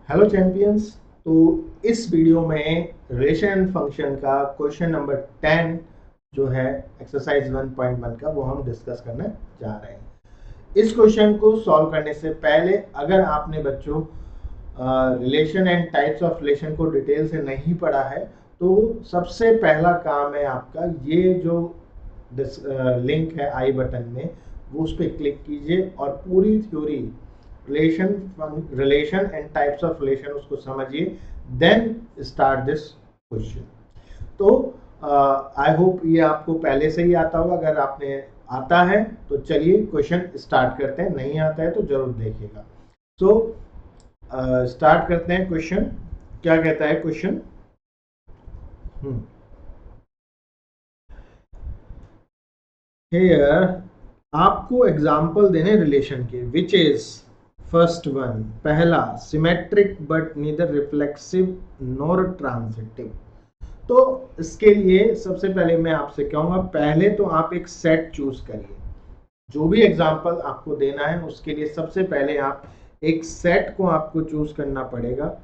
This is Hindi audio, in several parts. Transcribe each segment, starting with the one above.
Hello champions. तो इस वीडियो में रिलेशन फंक्शन का क्वेश्चन नंबर 10 जो है एक्सरसाइज 1.1 का वो हम डिस्कस करने जा रहे हैं। इस क्वेश्चन को सॉल्व करने से पहले अगर आपने बच्चों relation and types of relation को डिटेल से नहीं पढ़ा है तो सबसे पहला काम है आपका ये जो लिंक है आई बटन में वो उस पर क्लिक कीजिए और पूरी theory relation and types of relation उसको समझिए, देन स्टार्ट दिस क्वेश्चन। तो आई होप ये आपको पहले से ही आता होगा। अगर आपने आता है तो चलिए क्वेश्चन स्टार्ट करते हैं, नहीं आता है तो जरूर देखिएगा। तो स्टार्ट करते हैं। क्वेश्चन क्या कहता है? क्वेश्चन हियर आपको एग्जाम्पल देने रिलेशन के, विच इज फर्स्ट वन, पहला symmetric but neither reflexive nor transitive. तो इसके लिए सबसे पहले मैं आपसे कहूंगा पहले तो आप एक सेट चूज करिए। जो भी एग्जाम्पल आपको देना है उसके लिए सबसे पहले आप एक सेट को आपको चूज करना पड़ेगा।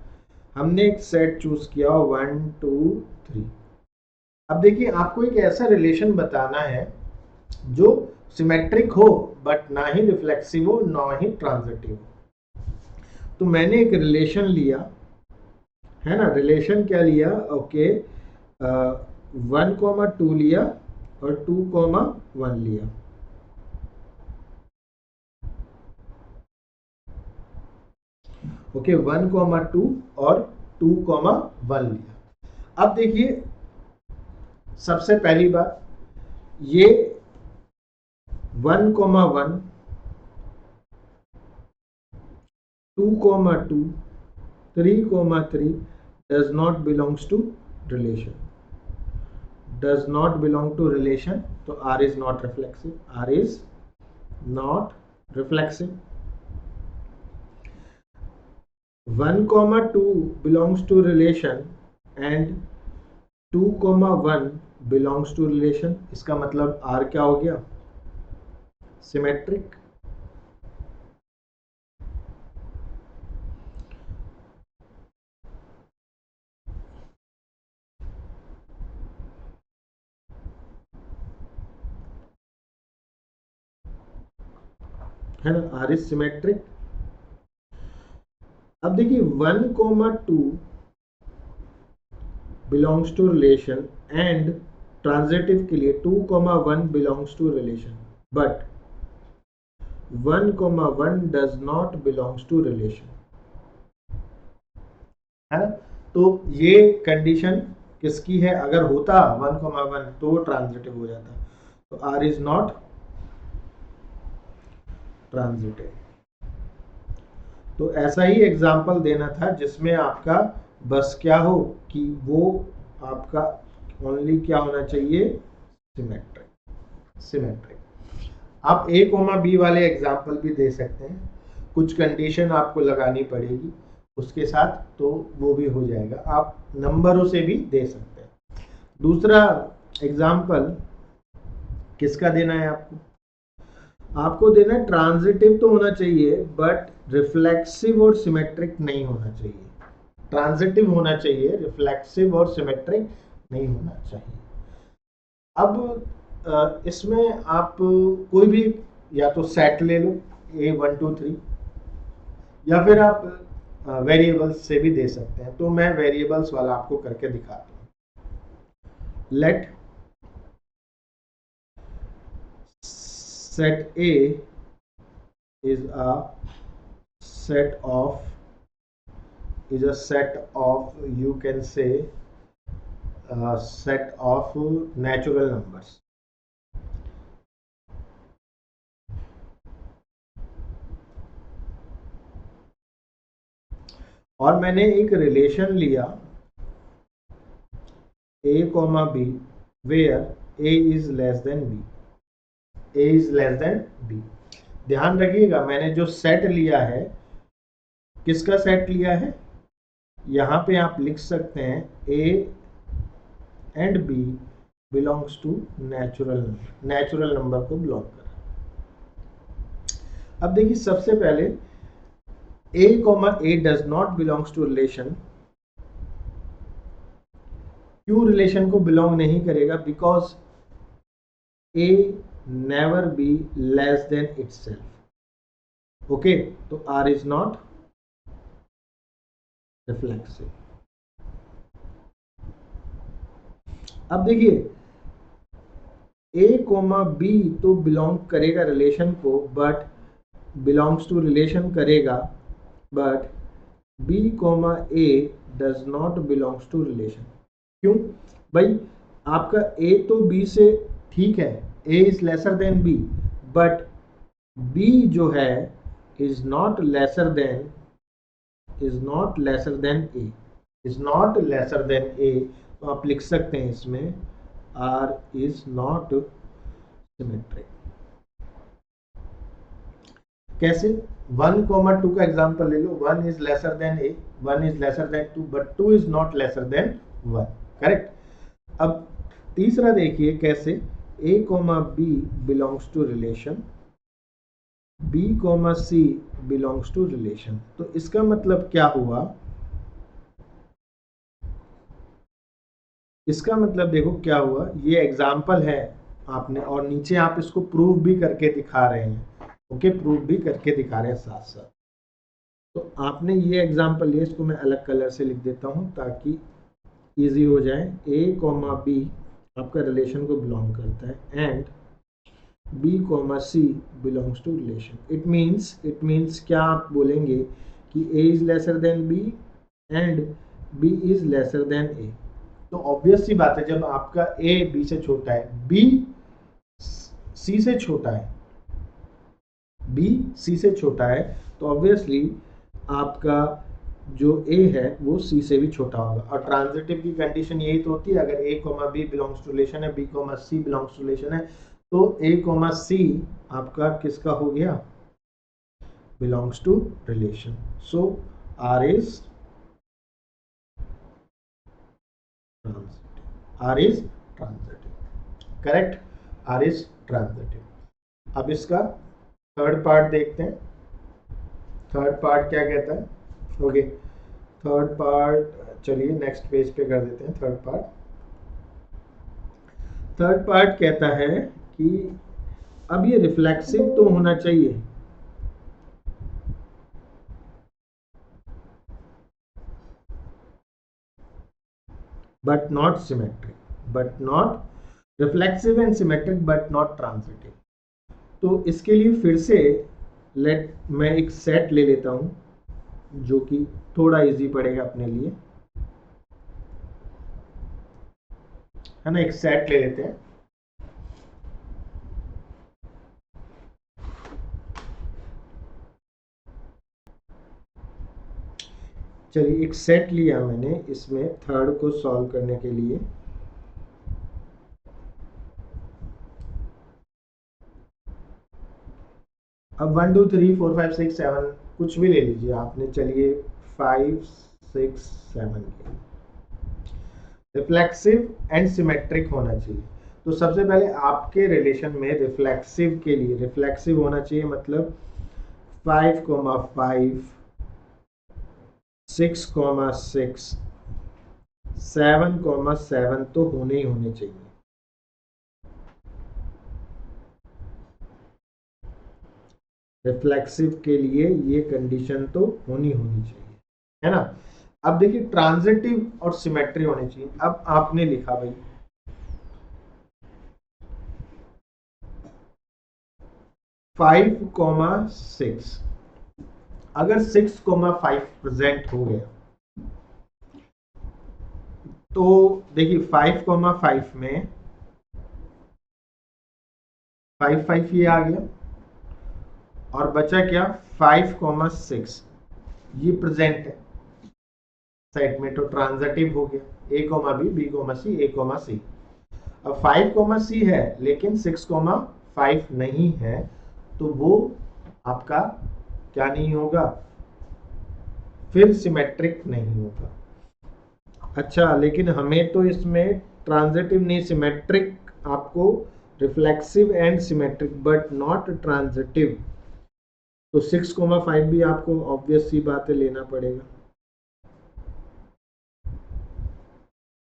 हमने एक सेट चूज किया 1 2 3। अब देखिए आपको एक ऐसा रिलेशन बताना है जो सिमेट्रिक हो बट ना ही रिफ्लेक्सिव हो ना ही ट्रांजिटिव हो। तो मैंने एक रिलेशन लिया है ना। रिलेशन क्या लिया? ओके, 1,2 लिया और 2,1 लिया। ओके, 1,2 और 2,1 लिया। अब देखिए सबसे पहली बात, ये 1,1 2,2 3,3 does not belongs to relation, does not belong to relation, तो R is not reflexive, R is not reflexive. 1,2 belongs to relation and 2,1 belongs to relation। इसका मतलब R क्या हो गया? सिमेट्रिक। है ना, R is सिमेट्रिक। अब देखिए 1,2 belongs to relation and transitive के लिए 2,1 belongs to relation but 1,1 does not belongs to relation। है, तो ये कंडीशन किसकी है? अगर होता 1,1 तो ट्रांजिटिव हो जाता, तो R इज नॉट ट्रांजिटिव। तो ऐसा ही एग्जाम्पल देना था जिसमें आपका बस क्या हो कि वो आपका ओनली क्या होना चाहिए? सिमेट्रिक। सिमेट्रिक। आप A, B वाले एग्जाम्पल भी दे सकते हैं, कुछ कंडीशन आपको लगानी पड़ेगी उसके साथ, तो वो भी हो जाएगा। आप नंबरों से भी दे सकते हैं। दूसरा एग्जाम्पल किसका देना है आपको? आपको देना है ट्रांजिटिव तो होना चाहिए बट रिफ्लेक्सिव और सिमेट्रिक नहीं होना चाहिए। ट्रांजिटिव होना चाहिए, रिफ्लेक्सिव और सिमेट्रिक नहीं होना चाहिए। अब इसमें आप कोई भी या तो सेट ले लो A1 2 3 या फिर आप वेरिएबल्स से भी दे सकते हैं। तो मैं वेरिएबल्स वाला आपको करके दिखाता हूँ। Let set A is a set of you can say a set of natural numbers। और मैंने एक रिलेशन लिया A, B where A is less than B, A is less than B। ध्यान रखिएगा मैंने जो सेट लिया है किसका सेट लिया है? यहां पे आप लिख सकते हैं A and B belongs to natural number को बिलोंग कर। अब देखिए सबसे पहले A comma A does not belongs to relation. क्यों रिलेशन को बिलोंग नहीं करेगा? Because A never be less than itself. Okay, तो R is not रिफ्लेक्सिव. अब देखिए A कोमा B तो बिलोंग करेगा रिलेशन को, बट बिलोंग्स टू रिलेशन करेगा, बट B कोमा A does not belongs to relation. क्यों भाई? आपका A तो B से ठीक है, A is lesser than B, but B जो है is not lesser than A, is not lesser than A. तो आप लिख सकते हैं इसमें R इज नॉट सिमेट्रिक. कैसे? 1,2 का एग्जांपल ले लो. 1 is lesser than A, 1 is lesser than 2, but 2 is not lesser than 1. Correct. अब तीसरा देखिए कैसे. A, B belongs to relation, B, C belongs to relation. तो इसका मतलब क्या हुआ? इसका मतलब देखो क्या हुआ. ये एग्जाम्पल है आपने, और नीचे आप इसको प्रूव भी करके दिखा रहे हैं. ओके, प्रूव भी करके दिखा रहे हैं साथ साथ. तो आपने ये एग्जाम्पल लिया, इसको मैं अलग कलर से लिख देता हूं ताकि इजी हो जाए. A, B आपका रिलेशन को बिलोंग करता है, and B, C belongs to relation. It means क्या आप बोलेंगे कि A is lesser than B and B is lesser than A. तो ऑब्वियस सी बात है, जब आपका A B से छोटा है, B C से छोटा है, B C से छोटा है, तो ऑब्वियसली आपका जो A है वो C से भी छोटा होगा. और ट्रांजिटिव की कंडीशन यही तो होती है. अगर A, B belongs to relation है, B, C belongs to relation है, तो A, C आपका किसका हो गया? Belongs to relation. So R is transitive. Correct, R is transitive. अब इसका थर्ड पार्ट देखते हैं. थर्ड पार्ट क्या कहता है? ओके, थर्ड पार्ट चलिए नेक्स्ट पेज पे कर देते हैं. थर्ड पार्ट कहता है कि अब ये रिफ्लेक्सिव तो होना चाहिए, but not symmetric, but not reflexive and symmetric, but not transitive. तो इसके लिए फिर से मैं एक सेट ले लेता हूं जो कि थोड़ा इजी पड़ेगा अपने लिए, है ना. एक सेट ले लेते हैं. चलिए एक सेट लिया मैंने, इसमें थर्ड को सॉल्व करने के लिए. अब 1 2 3 4 5 6 7 कुछ भी ले लीजिए आपने. चलिए 5 6 7 रिफ्लेक्सिव एंड सिमेट्रिक होना चाहिए. तो सबसे पहले आपके रिलेशन में रिफ्लेक्सिव के लिए रिफ्लेक्सिव होना चाहिए, मतलब 5,5 6,6 7,7 तो होने ही होने चाहिए. रिफ्लेक्सिव के लिए ये कंडीशन तो होनी चाहिए, है ना. अब देखिए ट्रांजिटिव और सिमेट्री होनी चाहिए. अब आपने लिखा भाई 5,6, अगर 6,5 प्रेजेंट हो गया तो देखिए 5,5 में 5 ये आ गया, और बचा क्या? 5,6 ये प्रेजेंट है सेट में, तो ट्रांजिटिव हो गया. A, B, B, C, A, C. अब 5, C है लेकिन 6,5 नहीं है, तो वो आपका क्या नहीं होगा? फिर सिमेट्रिक नहीं होगा. अच्छा, लेकिन हमें तो इसमें ट्रांजिटिव नहीं, सिमेट्रिक आपको reflexive and symmetric, but not transitive. तो 6,5 भी आपको ऑब्वियस सी बात है लेना पड़ेगा,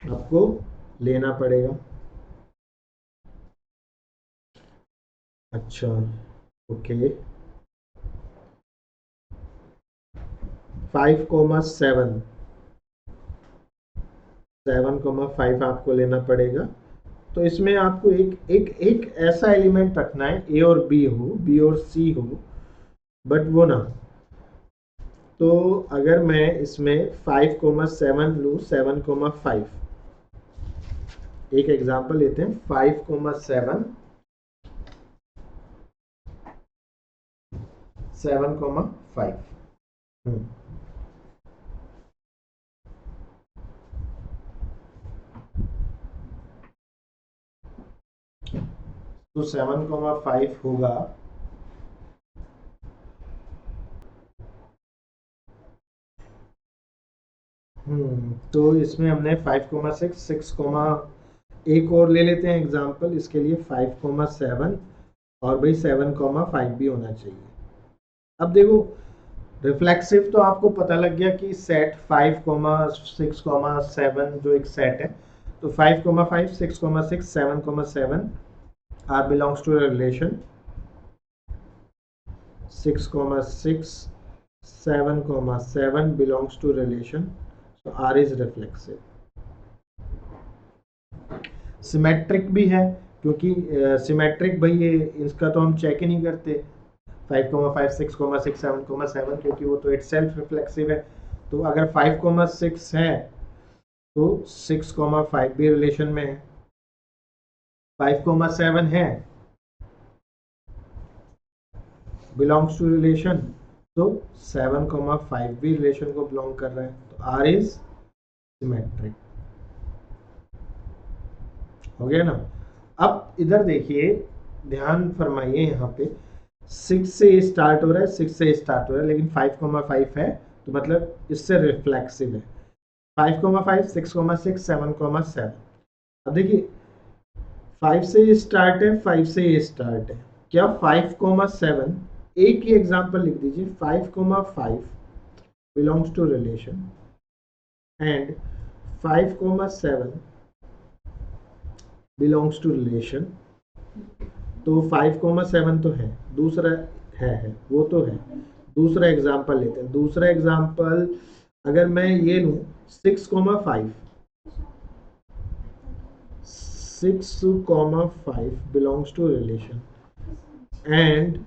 आपको लेना पड़ेगा। अच्छा, ओके। 5,7, 7,5 आपको लेना पड़ेगा। तो इसमें आपको एक एक एक ऐसा एलिमेंट रखना है, ए और बी हो, बी और सी हो, बट वो ना। तो अगर मैं इसमें 5,7 लूँ, 7,5, एक एग्जांपल लेते हैं, 5,7, 7,5। तो 7,5 होगा, तो इसमें हमने 5,6, 6, एक और ले लेते हैं एग्जांपल इसके लिए, 5,7, और भाई 7,5 भी होना चाहिए। अब देखो, रिफ्लेक्सिव तो आपको पता लग गया कि सेट 5,6,7 जो एक सेट है, तो 5,5, 6,6, 7,7 are belongs to relation, 6,6, 7,7 belongs to relation, so R is reflexive। Symmetric भी है, क्योंकि सिमेट्रिक भाई ये इसका तो हम चेक ही नहीं करते, 5,5, 6,6, 7,7, क्योंकि वो तो इटसेल्फ रिफ्लेक्सिव है। तो अगर 5,6 है तो 6,5 भी रिलेशन में है, 5,7 है बिलोंग्स टू रिलेशन, तो 7,5 भी रिलेशन को बिलोंग कर रहा है, तो आर इज सिमेट्रिक। हो गया ना। अब इधर देखिए, ध्यान फरमाइए, यहाँ पे 6 से स्टार्ट हो रहा है, 6 से स्टार्ट हो रहा है, लेकिन 5,5 है, तो मतलब इससे रिफ्लेक्सिव है। 5,5, 6,6, 7,7। अब देखिए 5 से स्टार्ट है, 5 से स्टार्ट है, क्या 5,7, एक ही एग्जांपल लिख दीजिए, 5,5 belongs to relation and 5,7 belongs to relation. तो 5,7 तो है, दूसरा है वो तो है। दूसरा एग्जांपल लेते हैं, दूसरा एग्जांपल अगर मैं ये लूं 6,5, 6,5 belongs to relation and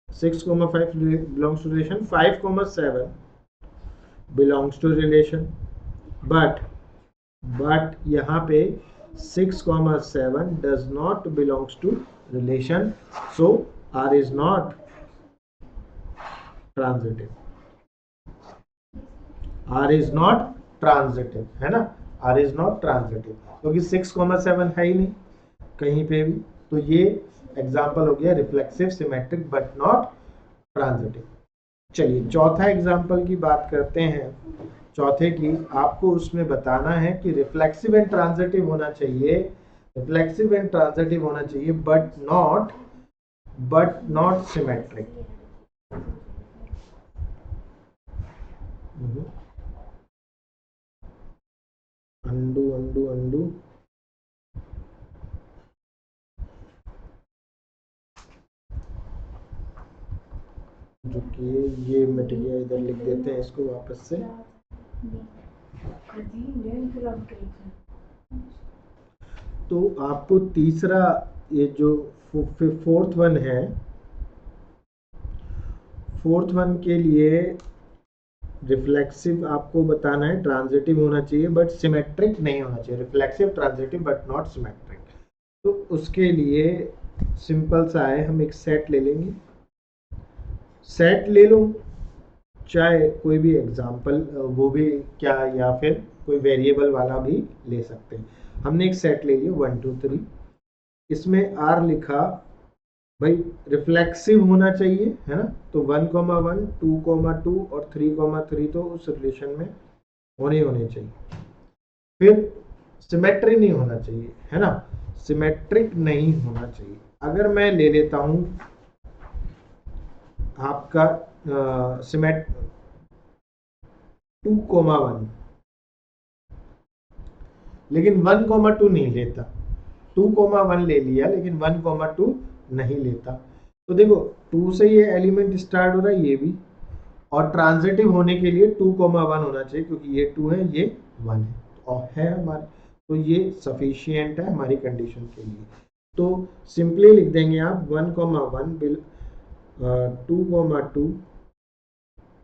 6,5 belongs to relation, 5,7 belongs to relation, but यहाँ पे 6,7 does not belongs to relation, so R is not transitive, R is not transitive, है ना, R is not transitive, क्योंकि 6,7 है ही नहीं कहीं पे भी। तो ये एग्जाम्पल हो गया reflexive, symmetric but not transitive. चलिए चौथा एग्जाम्पल की बात करते हैं। चौथे की आपको उसमें बताना है कि रिफ्लेक्सिव एंड ट्रांजिटिव होना चाहिए, रिफ्लेक्सिव एंड ट्रांजिटिव होना चाहिए, बट नॉट सिमेट्रिक। अंडू जो कि ये मिट गया, इधर लिख देते हैं इसको वापस से। तो आपको तीसरा, ये जो फोर्थ वन है, फोर्थ वन के लिए रिफ्लेक्सिव आपको बताना है, ट्रांजिटिव होना चाहिए बट सिमेट्रिक नहीं होना चाहिए, reflexive transitive but not symmetric. तो उसके लिए सिंपल सा है, हम एक सेट ले लेंगे, सेट ले लो, चाहे कोई भी एग्जाम्पल वो भी क्या, या फिर कोई वेरिएबल वाला भी ले सकते हैं। हमने एक सेट ले लिया 1 2 3, इसमें आर लिखा, भाई रिफ्लेक्सिव होना चाहिए, है ना, तो 1,1, 2,2 और 3,3 तो उस रिलेशन में होने चाहिए। फिर सिमेट्री नहीं होना चाहिए, है ना, सिमेट्रिक नहीं होना चाहिए। अगर मैं ले लेता हूं आपका सिमेट 2,1, लेकिन 1,2 नहीं लेता। 2,1 ले लिया लेकिन 1,2 नहीं लेता। तो देखो 2 से ये एलिमेंट स्टार्ट हो रहा है, ये भी, और ट्रांजिटिव होने के लिए 2,1 होना चाहिए, क्योंकि ये 2 है ये 1 है और है हमारे, तो ये सफिशियंट है हमारी कंडीशन के लिए। तो सिंपली लिख देंगे आप 1,1 2,2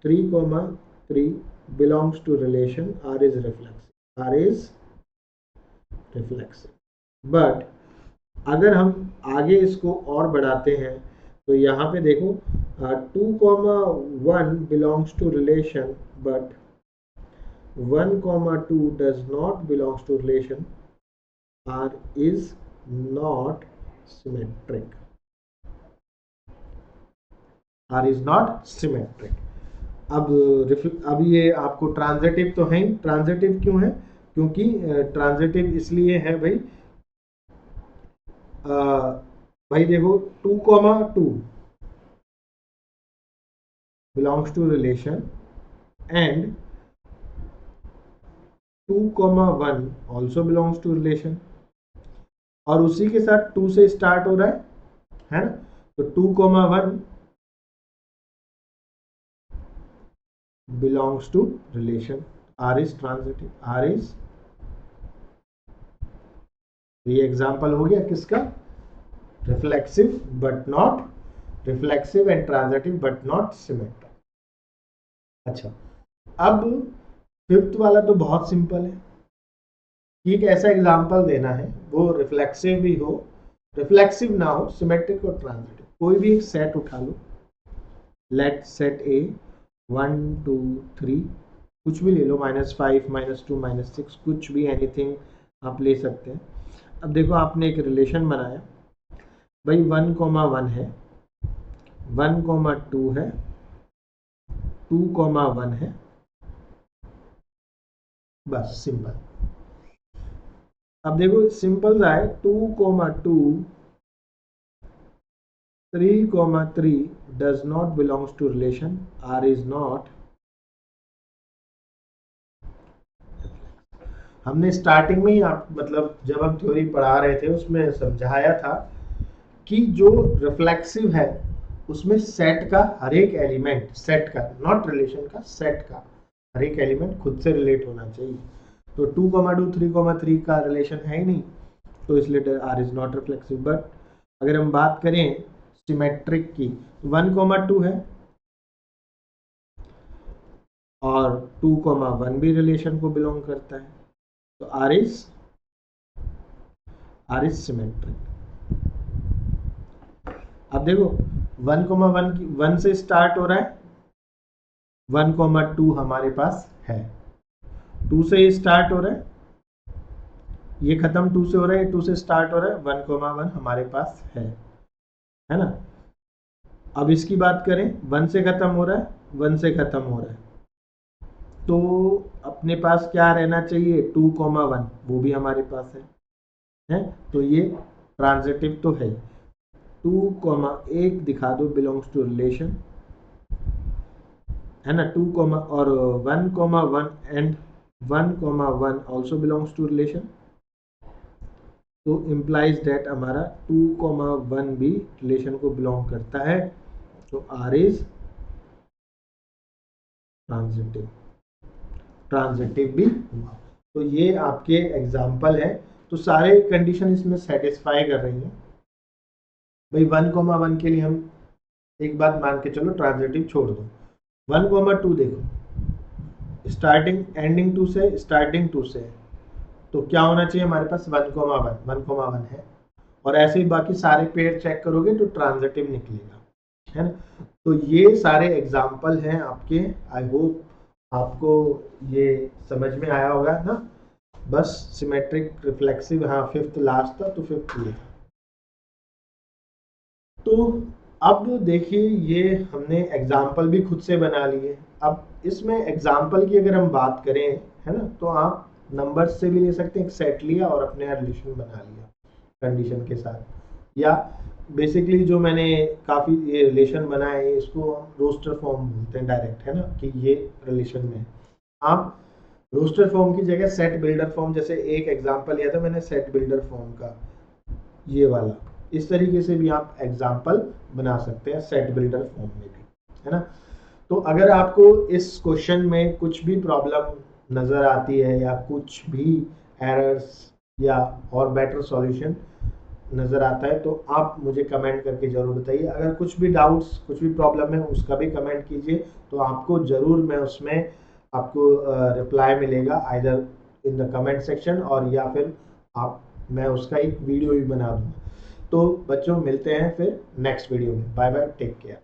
3,3 belongs to relation R is reflexive, R is reflexive। But अगर हम आगे इसको और बढ़ाते हैं तो यहाँ पे देखो 2,1 belongs to relation but 1,2 does not belongs to relation, R is not symmetric, R is not symmetric। अब ये आपको ट्रांजिटिव तो है ही। ट्रांजिटिव क्यों है? क्योंकि ट्रांजिटिव इसलिए है भाई, भाई देखो 2,2 belongs to relation and 2,1 also belongs to relation, और उसी के साथ 2 से स्टार्ट हो रहा है ना, तो 2,1 belongs to relation, R is transitive, R is, ये एग्जाम्पल हो गया किसका? Reflexive but not, reflexive and transitive but not symmetric. अच्छा, अब फिफ्थ वाला तो बहुत सिंपल है कि एक ऐसा एग्जाम्पल देना है वो रिफ्लेक्सिव भी हो, रिफ्लेक्सिव ना हो, सिमेट्रिक और ट्रांजिटिव। कोई भी एक सेट उठा लो, लेट सेट ए 1 2 3, कुछ भी ले लो, -5 -2 -6, कुछ भी, एनीथिंग आप ले सकते हैं। अब देखो आपने एक रिलेशन बनाया भाई, 1,1 है, 1,2 है, 2,1 है, बस सिंपल। अब देखो सिंपल सा है, 2,2 3,3 does not belongs to relation, R is not। हमने स्टार्टिंग में ही आप मतलब जब हम थ्योरी पढ़ा रहे थे उसमें समझाया था कि जो रिफ्लेक्सिव है उसमें सेट का हर एक एलिमेंट, सेट का, नॉट रिलेशन का, सेट का हर एक एलिमेंट खुद से रिलेट होना चाहिए। तो 2,2 3,3 का रिलेशन है ही नहीं, तो इसलिए R is not reflexive. But अगर हम बात करें सिमेट्रिक की, 1,2 है और 2,1 भी रिलेशन को बिलोंग करता है, तो R इज सिमेट्रिक। अब देखो 1,1 की 1 से स्टार्ट हो रहा है, 1,2 हमारे पास है, 2 से स्टार्ट हो रहा है, ये खत्म 2 से हो रहा है, 2 से स्टार्ट हो रहा है, 1,1 हमारे पास है ना। अब इसकी बात करें, 1 से खत्म हो रहा है, 1 से खत्म हो रहा है, तो अपने पास क्या रहना चाहिए? 2,1, वो भी हमारे पास है? तो ये ट्रांजिटिव तो है। 2,1 दिखा दो बिलोंग्स टू रिलेशन, है ना, 2, और 1,1 and 1,1 also belongs to relation, तो इम्प्लाइज दैट हमारा 2,1 भी रिलेशन को बिलोंग करता है, तो R इज ट्रांजिटिव, ट्रांजिटिव भी हुआ। तो ये आपके एग्जाम्पल है, तो सारे कंडीशन इसमें सेटिस्फाई कर रही हैं भाई। 1,1 के लिए हम एक बात मान के चलो, ट्रांजिटिव छोड़ दो। 1,2 देखो, स्टार्टिंग एंडिंग 2 से, स्टार्टिंग 2 से, तो क्या होना चाहिए हमारे पास? 1,1 है, और ऐसे ही बाकी सारे पेयर चेक करोगे तो ट्रांजिटिव निकलेगा, है ना। तो ये सारे एग्जाम्पल हैं आपके। आई होप आपको ये समझ में आया होगा ना। बस सिमेट्रिक, रिफ्लेक्सिव, हाँ फिफ्थ लास्ट था, तो फिफ्थ ये था। तो अब देखिए, ये हमने एग्जाम्पल भी खुद से बना लिए। अब इसमें एग्जाम्पल की अगर हम बात करें, है ना, तो आप नंबर से भी ले सकते हैं, एक सेट लिया और अपने रिलेशन बना लिया कंडीशन के साथ, या बेसिकली जो मैंने काफ़ी ये रिलेशन बनाया है इसको हम रोस्टर फॉर्म बोलते हैं डायरेक्ट, है ना, कि ये रिलेशन में है। आप रोस्टर फॉर्म की जगह सेट बिल्डर फॉर्म, जैसे एक एग्जांपल लिया था मैंने सेट बिल्डर फॉर्म का, ये वाला, इस तरीके से भी आप एग्जांपल बना सकते हैं सेट बिल्डर फॉर्म में भी, है ना। तो अगर आपको इस क्वेश्चन में कुछ भी प्रॉब्लम नज़र आती है या कुछ भी एरर्स या और बेटर सॉल्यूशन नज़र आता है तो आप मुझे कमेंट करके ज़रूर बताइए। अगर कुछ भी डाउट्स कुछ भी प्रॉब्लम है उसका भी कमेंट कीजिए, तो आपको ज़रूर मैं उसमें आपको रिप्लाई मिलेगा either in the comment section और या फिर आप मैं उसका एक वीडियो भी बना दूँगा। तो बच्चों मिलते हैं फिर नेक्स्ट वीडियो में। Bye bye, take care.